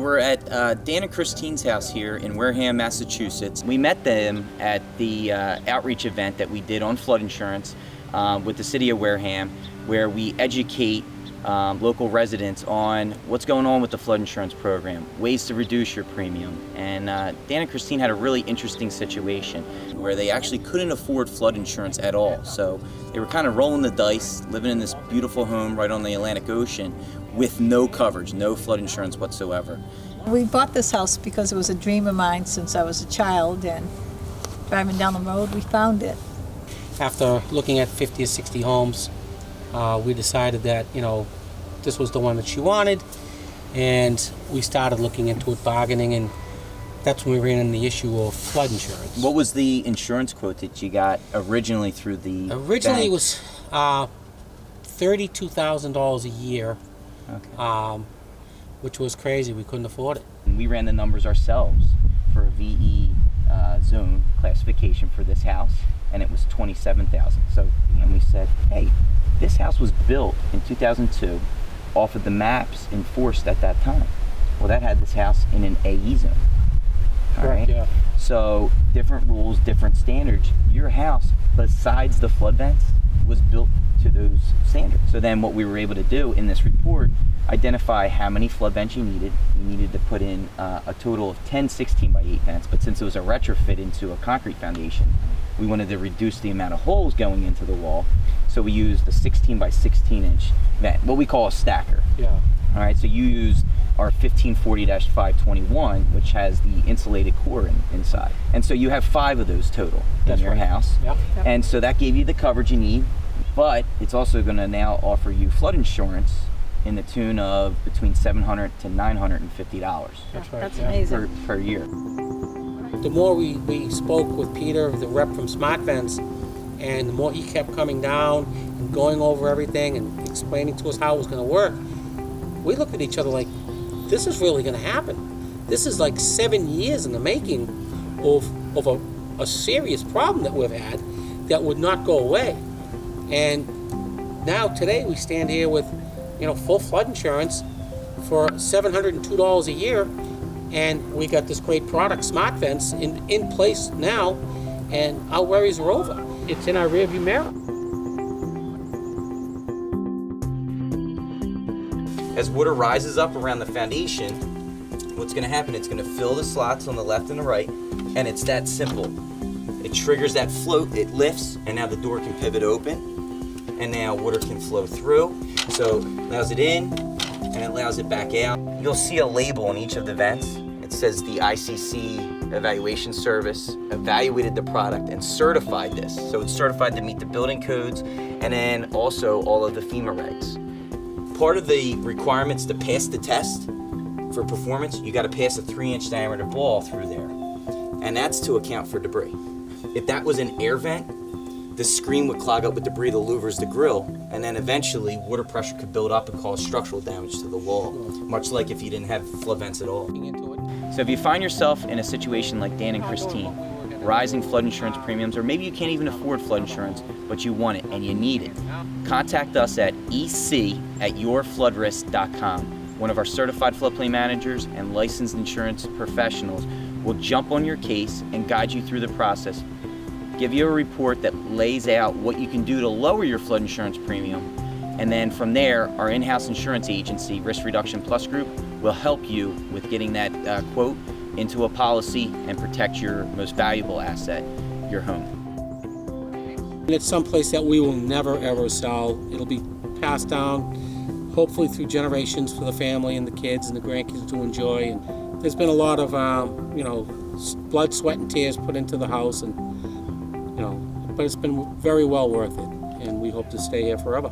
We're at Dan and Christine's house here in Wareham, Massachusetts. We met them at the outreach event that we did on flood insurance with the city of Wareham, where we educate local residents on what's going on with the flood insurance program, ways to reduce your premium. And Dan and Christine had a really interesting situation where they actually couldn't afford flood insurance at all. So they were kind of rolling the dice, living in this beautiful home right on the Atlantic Ocean with no coverage, no flood insurance whatsoever. We bought this house because it was a dream of mine since I was a child, and driving down the road we found it. After looking at 50 or 60 homes, we decided that, this was the one that she wanted, and we started looking into it, bargaining, and that's when we ran into the issue of flood insurance. What was the insurance quote that you got originally through the Originally bank? it was $32,000 a year, Okay. which was crazy. We couldn't afford it. And we ran the numbers ourselves for a VE zone classification for this house, and it was $27,000. So, and we said, hey, this house was built in 2002 off of the maps enforced at that time. Well, that had this house in an AE zone. All right. Yeah. So different rules, different standards. Your house, besides the flood vents, was built to those standards. So then what we were able to do in this report, identify how many flood vents you needed. You needed to put in a total of 10 16 by 8 vents, but since it was a retrofit into a concrete foundation, we wanted to reduce the amount of holes going into the wall. So we used a 16 by 16 inch vent, what we call a stacker. Yeah. All right, so you used our 1540-521, which has the insulated core inside. And so you have 5 of those total in your house. Yep. And so that gave you the coverage you need, but it's also going to now offer you flood insurance in the tune of between $700 to $950 That's right. That's yeah. amazing. per year. The more we spoke with Peter, the rep from Smart Fence, and the more he kept coming down and going over everything and explaining to us how it was going to work, we looked at each other like, this is really going to happen. This is like 7 years in the making of a serious problem that we've had that would not go away. And now today we stand here with full flood insurance for $702 a year, and we got this great product, Smart Fence, in place now, and our worries are over. It's in our rearview mirror. As water rises up around the foundation, what's going to happen, it's going to fill the slots on the left and the right, and it's that simple. It triggers that float, it lifts, and now the door can pivot open, and now water can flow through. So it allows it in, and it allows it back out. You'll see a label on each of the vents. It says the ICC Evaluation Service evaluated the product and certified this. So it's certified to meet the building codes, and then also all of the FEMA regs. Part of the requirements to pass the test for performance, you got to pass a 3-inch diameter ball through there, and that's to account for debris. If that was an air vent, the screen would clog up with debris, the louvers, the grill, and then eventually water pressure could build up and cause structural damage to the wall, much like if you didn't have flood vents at all. So if you find yourself in a situation like Dan and Christine, rising flood insurance premiums, or maybe you can't even afford flood insurance, but you want it and you need it, contact us at ec@yourfloodrisk.com. One of our certified floodplain managers and licensed insurance professionals will jump on your case and guide you through the process, give you a report that lays out what you can do to lower your flood insurance premium, and then from there, our in-house insurance agency, Risk Reduction Plus Group, will help you with getting that quote into a policy and protect your most valuable asset, your home. It's someplace that we will never ever sell. It'll be passed down, hopefully through generations for the family and the kids and the grandkids to enjoy. And there's been a lot of blood, sweat, and tears put into the house, and but it's been very well worth it. And we hope to stay here forever.